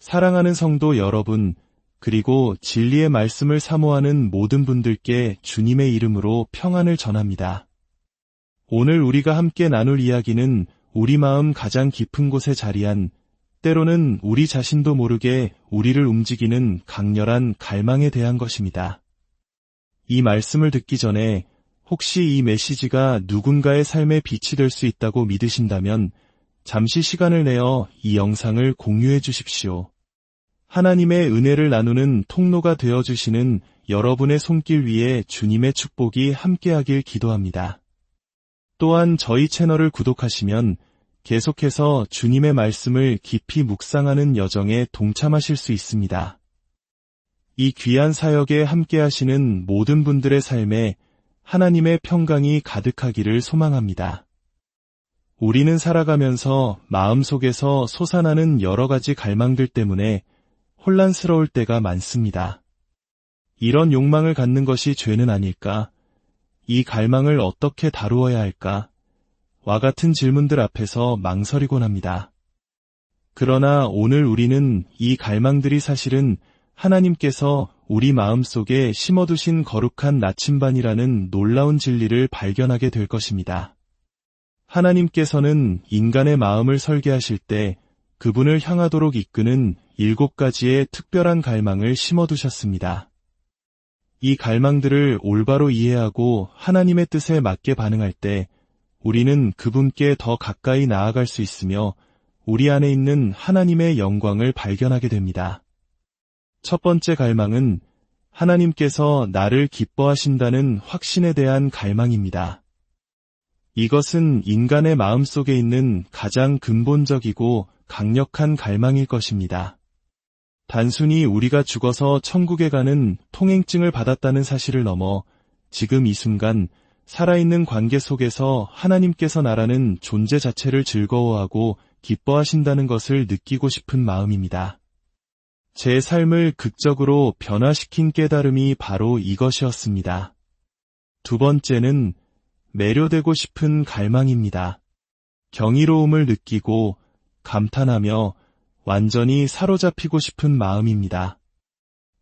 사랑하는 성도 여러분, 그리고 진리의 말씀을 사모하는 모든 분들께 주님의 이름으로 평안을 전합니다. 오늘 우리가 함께 나눌 이야기는 우리 마음 가장 깊은 곳에 자리한, 때로는 우리 자신도 모르게 우리를 움직이는 강렬한 갈망에 대한 것입니다. 이 말씀을 듣기 전에 혹시 이 메시지가 누군가의 삶에 빛이 될 수 있다고 믿으신다면 잠시 시간을 내어 이 영상을 공유해 주십시오. 하나님의 은혜를 나누는 통로가 되어주시는 여러분의 손길 위에 주님의 축복이 함께하길 기도합니다. 또한 저희 채널을 구독하시면 계속해서 주님의 말씀을 깊이 묵상하는 여정에 동참하실 수 있습니다. 이 귀한 사역에 함께하시는 모든 분들의 삶에 하나님의 평강이 가득하기를 소망합니다. 우리는 살아가면서 마음속에서 솟아나는 여러 가지 갈망들 때문에 혼란스러울 때가 많습니다. 이런 욕망을 갖는 것이 죄는 아닐까? 이 갈망을 어떻게 다루어야 할까? 와 같은 질문들 앞에서 망설이곤 합니다. 그러나 오늘 우리는 이 갈망들이 사실은 하나님께서 우리 마음속에 심어두신 거룩한 나침반이라는 놀라운 진리를 발견하게 될 것입니다. 하나님께서는 인간의 마음을 설계하실 때 그분을 향하도록 이끄는 7가지의 특별한 갈망을 심어두셨습니다. 이 갈망들을 올바로 이해하고 하나님의 뜻에 맞게 반응할 때 우리는 그분께 더 가까이 나아갈 수 있으며 우리 안에 있는 하나님의 영광을 발견하게 됩니다. 첫 번째 갈망은 하나님께서 나를 기뻐하신다는 확신에 대한 갈망입니다. 이것은 인간의 마음속에 있는 가장 근본적이고 강력한 갈망일 것입니다. 단순히 우리가 죽어서 천국에 가는 통행증을 받았다는 사실을 넘어 지금 이 순간 살아있는 관계 속에서 하나님께서 나라는 존재 자체를 즐거워하고 기뻐하신다는 것을 느끼고 싶은 마음입니다. 제 삶을 극적으로 변화시킨 깨달음이 바로 이것이었습니다. 두 번째는 매료되고 싶은 갈망입니다. 경이로움을 느끼고 감탄하며 완전히 사로잡히고 싶은 마음입니다.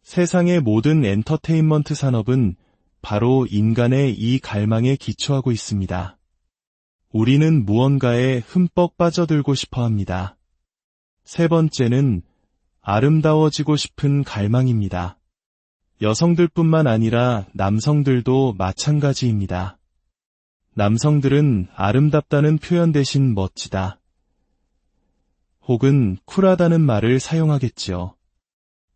세상의 모든 엔터테인먼트 산업은 바로 인간의 이 갈망에 기초하고 있습니다. 우리는 무언가에 흠뻑 빠져들고 싶어 합니다. 세 번째는 아름다워지고 싶은 갈망입니다. 여성들뿐만 아니라 남성들도 마찬가지입니다. 남성들은 아름답다는 표현 대신 멋지다, 혹은 쿨하다는 말을 사용하겠지요.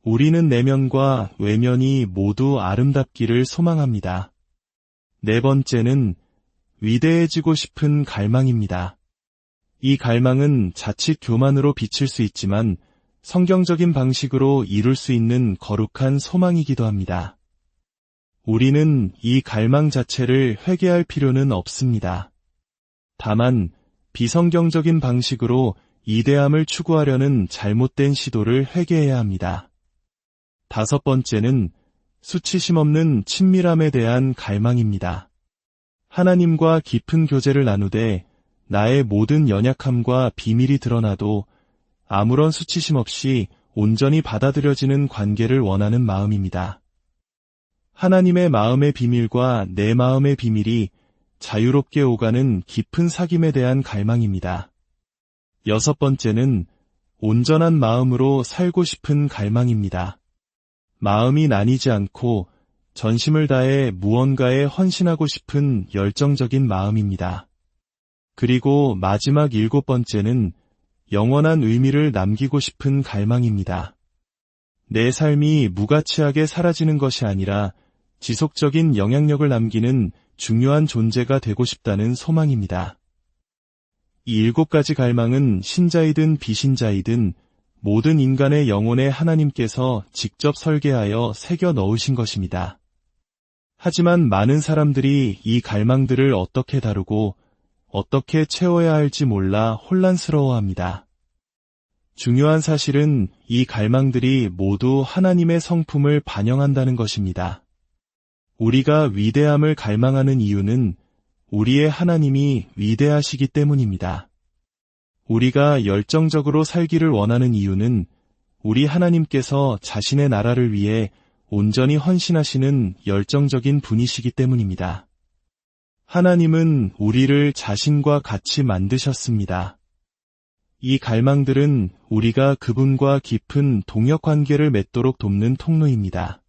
우리는 내면과 외면이 모두 아름답기를 소망합니다. 네 번째는 위대해지고 싶은 갈망입니다. 이 갈망은 자칫 교만으로 비칠 수 있지만 성경적인 방식으로 이룰 수 있는 거룩한 소망이기도 합니다. 우리는 이 갈망 자체를 회개할 필요는 없습니다. 다만 비성경적인 방식으로 이대함을 추구하려는 잘못된 시도를 회개해야 합니다. 다섯 번째는 수치심 없는 친밀함에 대한 갈망입니다. 하나님과 깊은 교제를 나누되 나의 모든 연약함과 비밀이 드러나도 아무런 수치심 없이 온전히 받아들여지는 관계를 원하는 마음입니다. 하나님의 마음의 비밀과 내 마음의 비밀이 자유롭게 오가는 깊은 사귐에 대한 갈망입니다. 여섯 번째는 온전한 마음으로 살고 싶은 갈망입니다. 마음이 나뉘지 않고 전심을 다해 무언가에 헌신하고 싶은 열정적인 마음입니다. 그리고 마지막 7번째는 영원한 의미를 남기고 싶은 갈망입니다. 내 삶이 무가치하게 사라지는 것이 아니라 지속적인 영향력을 남기는 중요한 존재가 되고 싶다는 소망입니다. 이 7가지 갈망은 신자이든 비신자이든 모든 인간의 영혼에 하나님께서 직접 설계하여 새겨 넣으신 것입니다. 하지만 많은 사람들이 이 갈망들을 어떻게 다루고 어떻게 채워야 할지 몰라 혼란스러워합니다. 중요한 사실은 이 갈망들이 모두 하나님의 성품을 반영한다는 것입니다. 우리가 위대함을 갈망하는 이유는 우리의 하나님이 위대하시기 때문입니다. 우리가 열정적으로 살기를 원하는 이유는 우리 하나님께서 자신의 나라를 위해 온전히 헌신하시는 열정적인 분이시기 때문입니다. 하나님은 우리를 자신과 같이 만드셨습니다. 이 갈망들은 우리가 그분과 깊은 동역 관계를 맺도록 돕는 통로입니다.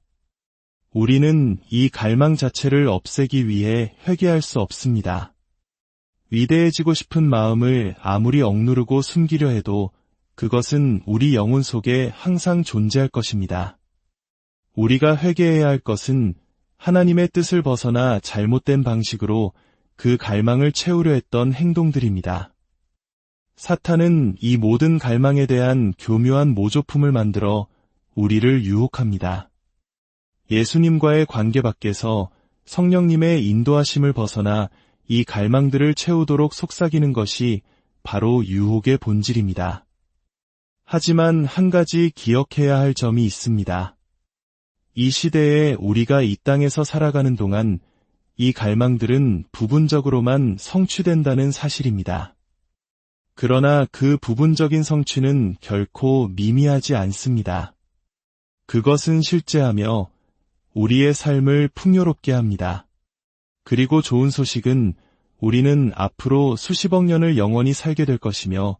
우리는 이 갈망 자체를 없애기 위해 회개할 수 없습니다. 위대해지고 싶은 마음을 아무리 억누르고 숨기려 해도 그것은 우리 영혼 속에 항상 존재할 것입니다. 우리가 회개해야 할 것은 하나님의 뜻을 벗어나 잘못된 방식으로 그 갈망을 채우려 했던 행동들입니다. 사탄은 이 모든 갈망에 대한 교묘한 모조품을 만들어 우리를 유혹합니다. 예수님과의 관계 밖에서 성령님의 인도하심을 벗어나 이 갈망들을 채우도록 속삭이는 것이 바로 유혹의 본질입니다. 하지만 한 가지 기억해야 할 점이 있습니다. 이 시대에 우리가 이 땅에서 살아가는 동안 이 갈망들은 부분적으로만 성취된다는 사실입니다. 그러나 그 부분적인 성취는 결코 미미하지 않습니다. 그것은 실제하며 우리의 삶을 풍요롭게 합니다. 그리고 좋은 소식은 우리는 앞으로 수십억 년을 영원히 살게 될 것이며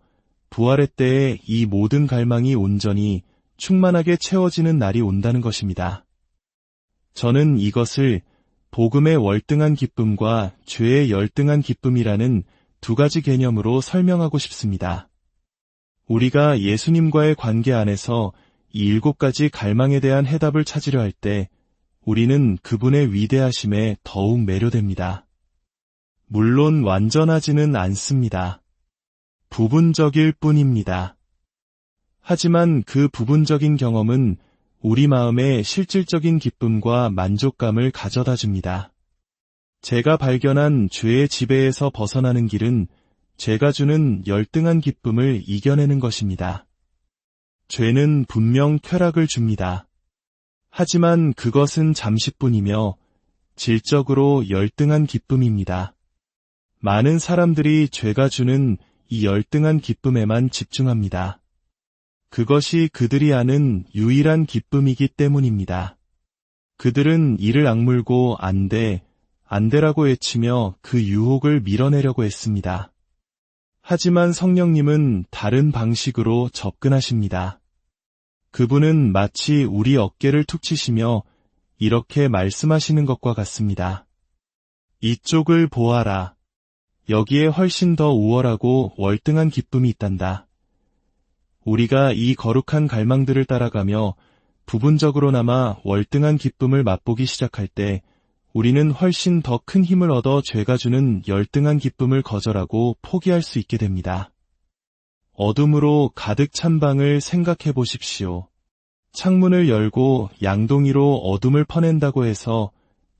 부활의 때에 이 모든 갈망이 온전히 충만하게 채워지는 날이 온다는 것입니다. 저는 이것을 복음의 월등한 기쁨과 죄의 열등한 기쁨이라는 두 가지 개념으로 설명하고 싶습니다. 우리가 예수님과의 관계 안에서 이 7가지 갈망에 대한 해답을 찾으려 할 때 우리는 그분의 위대하심에 더욱 매료됩니다. 물론 완전하지는 않습니다. 부분적일 뿐입니다. 하지만 그 부분적인 경험은 우리 마음에 실질적인 기쁨과 만족감을 가져다 줍니다. 제가 발견한 죄의 지배에서 벗어나는 길은 죄가 주는 열등한 기쁨을 이겨내는 것입니다. 죄는 분명 쾌락을 줍니다. 하지만 그것은 잠시뿐이며 질적으로 열등한 기쁨입니다. 많은 사람들이 죄가 주는 이 열등한 기쁨에만 집중합니다. 그것이 그들이 아는 유일한 기쁨이기 때문입니다. 그들은 이를 악물고 안 돼, 안 돼라고 외치며 그 유혹을 밀어내려고 했습니다. 하지만 성령님은 다른 방식으로 접근하십니다. 그분은 마치 우리 어깨를 툭 치시며 이렇게 말씀하시는 것과 같습니다. 이쪽을 보아라. 여기에 훨씬 더 우월하고 월등한 기쁨이 있단다. 우리가 이 거룩한 갈망들을 따라가며 부분적으로나마 월등한 기쁨을 맛보기 시작할 때 우리는 훨씬 더 큰 힘을 얻어 죄가 주는 열등한 기쁨을 거절하고 포기할 수 있게 됩니다. 어둠으로 가득 찬 방을 생각해 보십시오. 창문을 열고 양동이로 어둠을 퍼낸다고 해서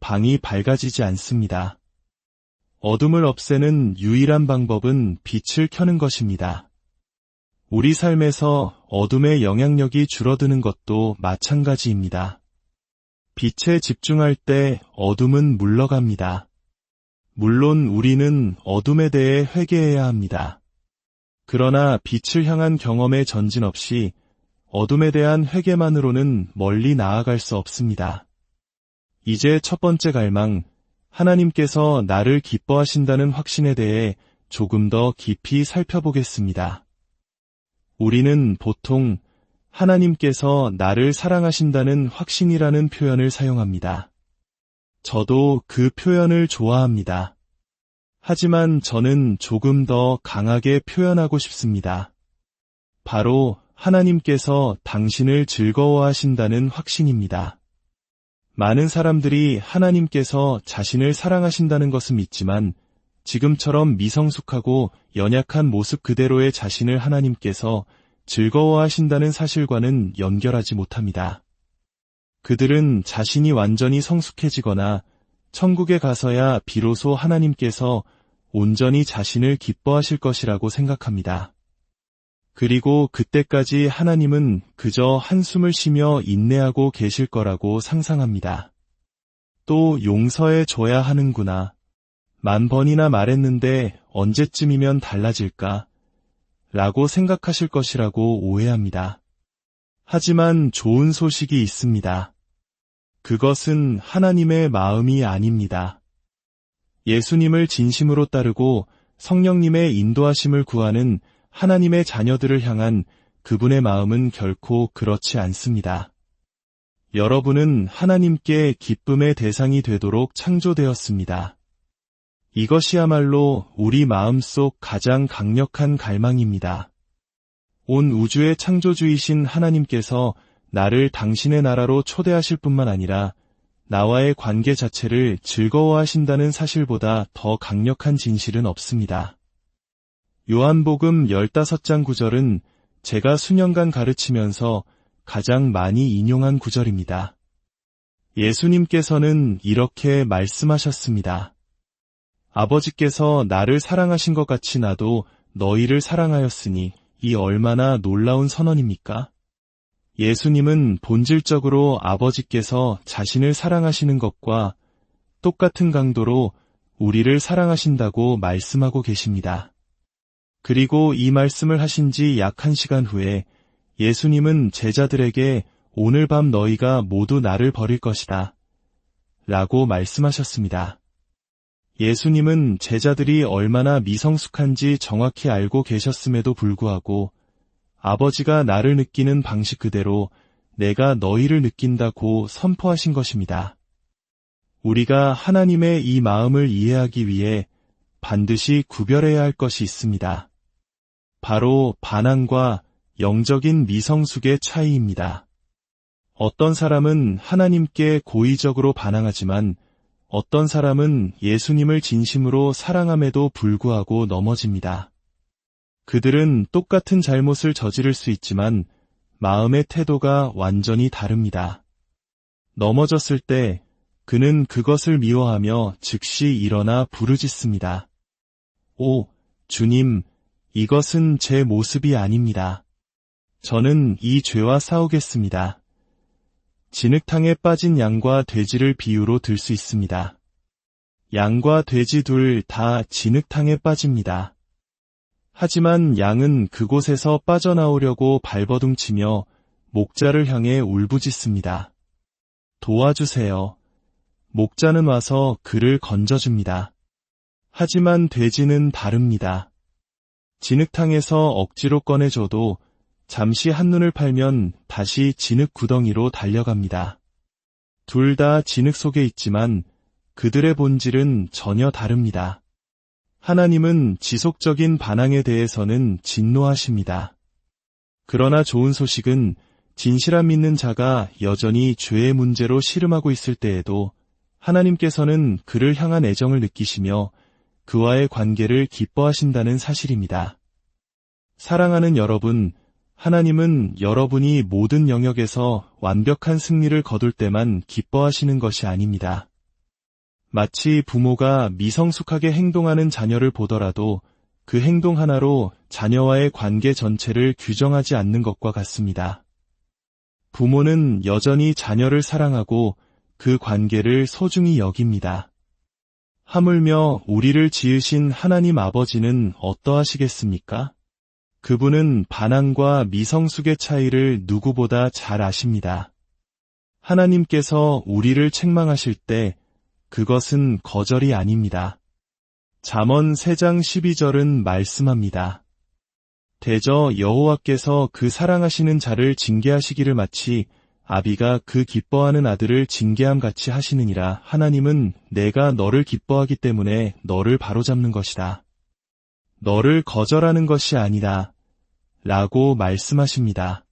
방이 밝아지지 않습니다. 어둠을 없애는 유일한 방법은 빛을 켜는 것입니다. 우리 삶에서 어둠의 영향력이 줄어드는 것도 마찬가지입니다. 빛에 집중할 때 어둠은 물러갑니다. 물론 우리는 어둠에 대해 회개해야 합니다. 그러나 빛을 향한 경험의 전진 없이 어둠에 대한 회개만으로는 멀리 나아갈 수 없습니다. 이제 첫 번째 갈망, 하나님께서 나를 기뻐하신다는 확신에 대해 조금 더 깊이 살펴보겠습니다. 우리는 보통 하나님께서 나를 사랑하신다는 확신이라는 표현을 사용합니다. 저도 그 표현을 좋아합니다. 하지만 저는 조금 더 강하게 표현하고 싶습니다. 바로 하나님께서 당신을 즐거워하신다는 확신입니다. 많은 사람들이 하나님께서 자신을 사랑하신다는 것은 믿지만 지금처럼 미성숙하고 연약한 모습 그대로의 자신을 하나님께서 즐거워하신다는 사실과는 연결하지 못합니다. 그들은 자신이 완전히 성숙해지거나 천국에 가서야 비로소 하나님께서 온전히 자신을 기뻐하실 것이라고 생각합니다. 그리고 그때까지 하나님은 그저 한숨을 쉬며 인내하고 계실 거라고 상상합니다. 또 용서해 줘야 하는구나. 10,000번이나 말했는데 언제쯤이면 달라질까? 라고 생각하실 것이라고 오해합니다. 하지만 좋은 소식이 있습니다. 그것은 하나님의 마음이 아닙니다. 예수님을 진심으로 따르고 성령님의 인도하심을 구하는 하나님의 자녀들을 향한 그분의 마음은 결코 그렇지 않습니다. 여러분은 하나님께 기쁨의 대상이 되도록 창조되었습니다. 이것이야말로 우리 마음속 가장 강력한 갈망입니다. 온 우주의 창조주이신 하나님께서 나를 당신의 나라로 초대하실 뿐만 아니라 나와의 관계 자체를 즐거워하신다는 사실보다 더 강력한 진실은 없습니다. 요한복음 15장 9절은 제가 수년간 가르치면서 가장 많이 인용한 구절입니다. 예수님께서는 이렇게 말씀하셨습니다. 아버지께서 나를 사랑하신 것 같이 나도 너희를 사랑하였으니 이 얼마나 놀라운 선언입니까? 예수님은 본질적으로 아버지께서 자신을 사랑하시는 것과 똑같은 강도로 우리를 사랑하신다고 말씀하고 계십니다. 그리고 이 말씀을 하신 지 약 1시간 후에 예수님은 제자들에게 오늘 밤 너희가 모두 나를 버릴 것이다 라고 말씀하셨습니다. 예수님은 제자들이 얼마나 미성숙한지 정확히 알고 계셨음에도 불구하고 아버지가 나를 느끼는 방식 그대로 내가 너희를 느낀다고 선포하신 것입니다. 우리가 하나님의 이 마음을 이해하기 위해 반드시 구별해야 할 것이 있습니다. 바로 반항과 영적인 미성숙의 차이입니다. 어떤 사람은 하나님께 고의적으로 반항하지만 어떤 사람은 예수님을 진심으로 사랑함에도 불구하고 넘어집니다. 그들은 똑같은 잘못을 저지를 수 있지만 마음의 태도가 완전히 다릅니다. 넘어졌을 때 그는 그것을 미워하며 즉시 일어나 부르짖습니다. 오, 주님, 이것은 제 모습이 아닙니다. 저는 이 죄와 싸우겠습니다. 진흙탕에 빠진 양과 돼지를 비유로 들 수 있습니다. 양과 돼지 둘 다 진흙탕에 빠집니다. 하지만 양은 그곳에서 빠져나오려고 발버둥치며 목자를 향해 울부짖습니다. 도와주세요. 목자는 와서 그를 건져줍니다. 하지만 돼지는 다릅니다. 진흙탕에서 억지로 꺼내줘도 잠시 한눈을 팔면 다시 진흙 구덩이로 달려갑니다. 둘 다 진흙 속에 있지만 그들의 본질은 전혀 다릅니다. 하나님은 지속적인 반항에 대해서는 진노하십니다. 그러나 좋은 소식은 진실함 믿는 자가 여전히 죄의 문제로 씨름하고 있을 때에도 하나님께서는 그를 향한 애정을 느끼시며 그와의 관계를 기뻐하신다는 사실입니다. 사랑하는 여러분, 하나님은 여러분이 모든 영역에서 완벽한 승리를 거둘 때만 기뻐하시는 것이 아닙니다. 마치 부모가 미성숙하게 행동하는 자녀를 보더라도 그 행동 하나로 자녀와의 관계 전체를 규정하지 않는 것과 같습니다. 부모는 여전히 자녀를 사랑하고 그 관계를 소중히 여깁니다. 하물며 우리를 지으신 하나님 아버지는 어떠하시겠습니까? 그분은 반항과 미성숙의 차이를 누구보다 잘 아십니다. 하나님께서 우리를 책망하실 때 그것은 거절이 아닙니다. 잠언 3장 12절은 말씀합니다. 대저 여호와께서 그 사랑하시는 자를 징계하시기를 마치 아비가 그 기뻐하는 아들을 징계함 같이 하시느니라. 하나님은 내가 너를 기뻐하기 때문에 너를 바로잡는 것이다. 너를 거절하는 것이 아니다. 라고 말씀하십니다.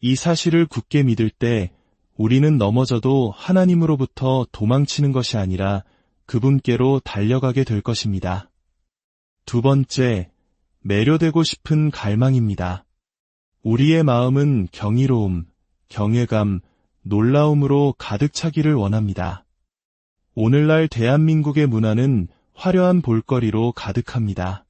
이 사실을 굳게 믿을 때 우리는 넘어져도 하나님으로부터 도망치는 것이 아니라 그분께로 달려가게 될 것입니다. 두 번째, 매료되고 싶은 갈망입니다. 우리의 마음은 경이로움, 경외감, 놀라움으로 가득 차기를 원합니다. 오늘날 대한민국의 문화는 화려한 볼거리로 가득합니다.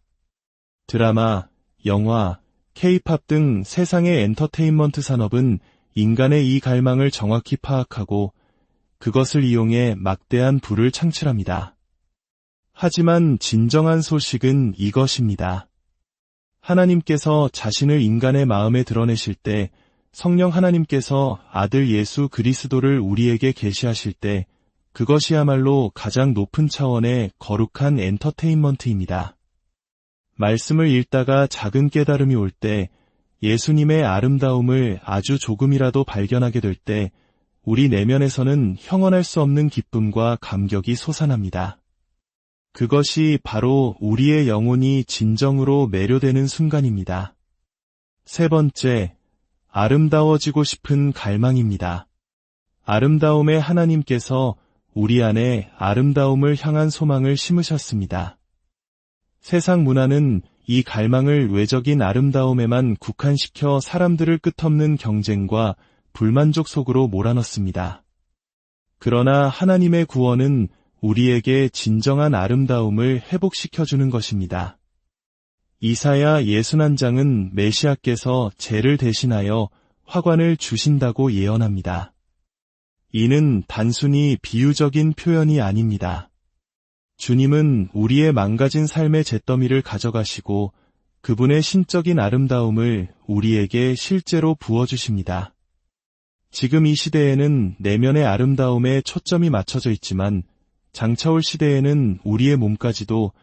드라마, 영화, K-팝 등 세상의 엔터테인먼트 산업은 인간의 이 갈망을 정확히 파악하고 그것을 이용해 막대한 부를 창출합니다. 하지만 진정한 소식은 이것입니다. 하나님께서 자신을 인간의 마음에 드러내실 때 성령 하나님께서 아들 예수 그리스도를 우리에게 계시하실 때 그것이야말로 가장 높은 차원의 거룩한 엔터테인먼트입니다. 말씀을 읽다가 작은 깨달음이 올 때, 예수님의 아름다움을 아주 조금이라도 발견하게 될 때 우리 내면에서는 형언할 수 없는 기쁨과 감격이 솟아납니다. 그것이 바로 우리의 영혼이 진정으로 매료되는 순간입니다. 세 번째, 아름다워지고 싶은 갈망입니다. 아름다움의 하나님께서 우리 안에 아름다움을 향한 소망을 심으셨습니다. 세상 문화는 이 갈망을 외적인 아름다움에만 국한시켜 사람들을 끝없는 경쟁과 불만족 속으로 몰아넣습니다. 그러나 하나님의 구원은 우리에게 진정한 아름다움을 회복시켜주는 것입니다. 이사야 61장은 메시아께서 죄를 대신하여 화관을 주신다고 예언합니다. 이는 단순히 비유적인 표현이 아닙니다. 주님은 우리의 망가진 삶의 잿더미를 가져가시고 그분의 신적인 아름다움을 우리에게 실제로 부어주십니다. 지금 이 시대에는 내면의 아름다움에 초점이 맞춰져 있지만 장차올 시대에는 우리의 몸까지도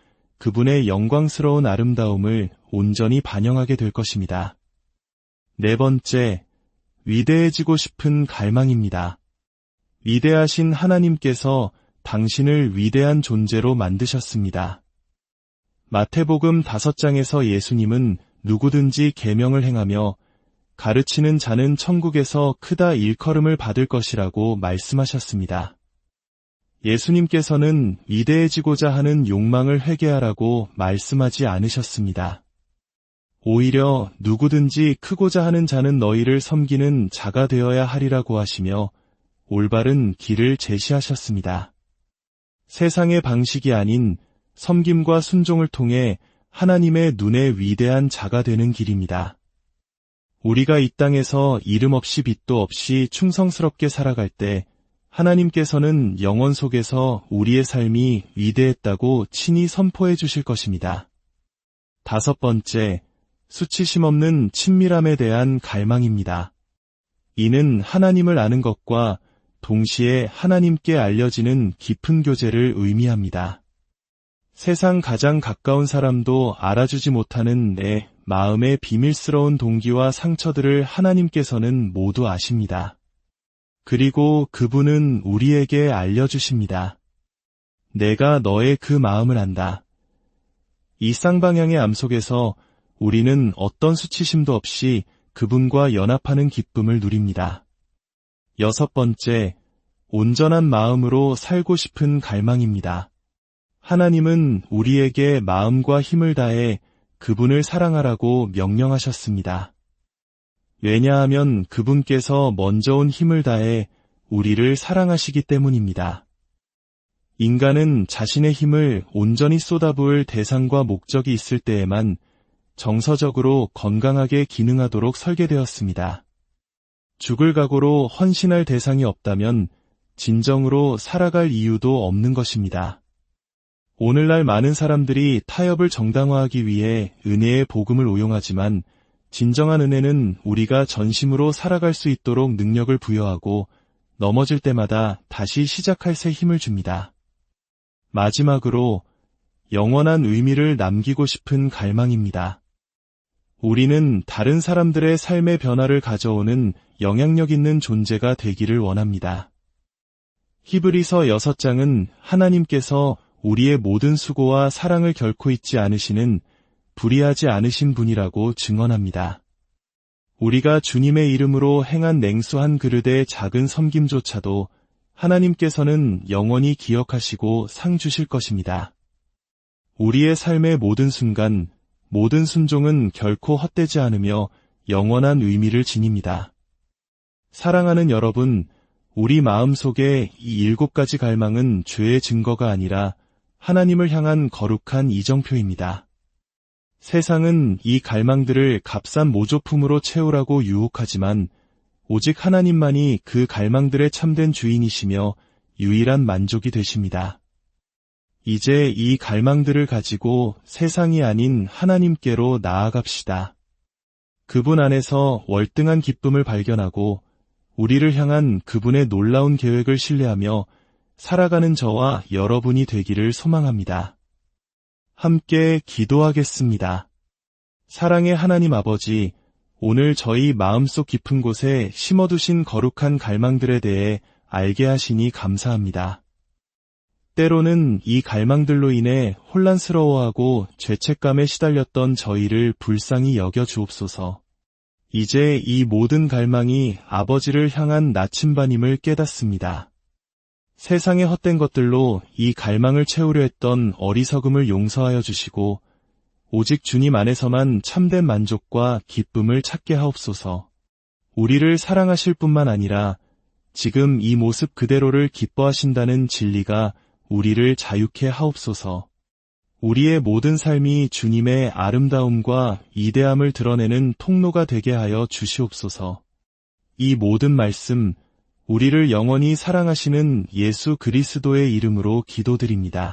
그분의 영광스러운 아름다움을 온전히 반영하게 될 것입니다. 네 번째, 위대해지고 싶은 갈망입니다. 위대하신 하나님께서 당신을 위대한 존재로 만드셨습니다. 마태복음 5장에서 예수님은 누구든지 계명을 행하며 가르치는 자는 천국에서 크다 일컬음을 받을 것이라고 말씀하셨습니다. 예수님께서는 위대해지고자 하는 욕망을 회개하라고 말씀하지 않으셨습니다. 오히려 누구든지 크고자 하는 자는 너희를 섬기는 자가 되어야 하리라고 하시며 올바른 길을 제시하셨습니다. 세상의 방식이 아닌 섬김과 순종을 통해 하나님의 눈에 위대한 자가 되는 길입니다. 우리가 이 땅에서 이름 없이 빚도 없이 충성스럽게 살아갈 때 하나님께서는 영원 속에서 우리의 삶이 위대했다고 친히 선포해 주실 것입니다. 다섯 번째, 수치심 없는 친밀함에 대한 갈망입니다. 이는 하나님을 아는 것과 동시에 하나님께 알려지는 깊은 교제를 의미합니다. 세상 가장 가까운 사람도 알아주지 못하는 내 마음의 비밀스러운 동기와 상처들을 하나님께서는 모두 아십니다. 그리고 그분은 우리에게 알려주십니다. 내가 너의 그 마음을 안다. 이 쌍방향의 암 속에서 우리는 어떤 수치심도 없이 그분과 연합하는 기쁨을 누립니다. 여섯 번째, 온전한 마음으로 살고 싶은 갈망입니다. 하나님은 우리에게 마음과 힘을 다해 그분을 사랑하라고 명령하셨습니다. 왜냐하면 그분께서 먼저 온 힘을 다해 우리를 사랑하시기 때문입니다. 인간은 자신의 힘을 온전히 쏟아부을 대상과 목적이 있을 때에만 정서적으로 건강하게 기능하도록 설계되었습니다. 죽을 각오로 헌신할 대상이 없다면 진정으로 살아갈 이유도 없는 것입니다. 오늘날 많은 사람들이 타협을 정당화하기 위해 은혜의 복음을 오용하지만 진정한 은혜는 우리가 전심으로 살아갈 수 있도록 능력을 부여하고 넘어질 때마다 다시 시작할 새 힘을 줍니다. 마지막으로 영원한 의미를 남기고 싶은 갈망입니다. 우리는 다른 사람들의 삶의 변화를 가져오는 영향력 있는 존재가 되기를 원합니다. 히브리서 6장은 하나님께서 우리의 모든 수고와 사랑을 결코 잊지 않으시는 불의하지 않으신 분이라고 증언합니다. 우리가 주님의 이름으로 행한 냉수 한 그릇의 작은 섬김조차도 하나님께서는 영원히 기억하시고 상 주실 것입니다. 우리의 삶의 모든 순간, 모든 순종은 결코 헛되지 않으며 영원한 의미를 지닙니다. 사랑하는 여러분, 우리 마음속에 이 7가지 갈망은 죄의 증거가 아니라 하나님을 향한 거룩한 이정표입니다. 세상은 이 갈망들을 값싼 모조품으로 채우라고 유혹하지만 오직 하나님만이 그 갈망들의 참된 주인이시며 유일한 만족이 되십니다. 이제 이 갈망들을 가지고 세상이 아닌 하나님께로 나아갑시다. 그분 안에서 월등한 기쁨을 발견하고 우리를 향한 그분의 놀라운 계획을 신뢰하며 살아가는 저와 여러분이 되기를 소망합니다. 함께 기도하겠습니다. 사랑의 하나님 아버지, 오늘 저희 마음속 깊은 곳에 심어두신 거룩한 갈망들에 대해 알게 하시니 감사합니다. 때로는 이 갈망들로 인해 혼란스러워하고 죄책감에 시달렸던 저희를 불쌍히 여겨 주옵소서. 이제 이 모든 갈망이 아버지를 향한 나침반임을 깨닫습니다. 세상의 헛된 것들로 이 갈망을 채우려 했던 어리석음을 용서하여 주시고 오직 주님 안에서만 참된 만족과 기쁨을 찾게 하옵소서. 우리를 사랑하실 뿐만 아니라 지금 이 모습 그대로를 기뻐하신다는 진리가 우리를 자유케 하옵소서. 우리의 모든 삶이 주님의 아름다움과 이대함을 드러내는 통로가 되게 하여 주시옵소서. 이 모든 말씀, 우리를 영원히 사랑하시는 예수 그리스도의 이름으로 기도드립니다.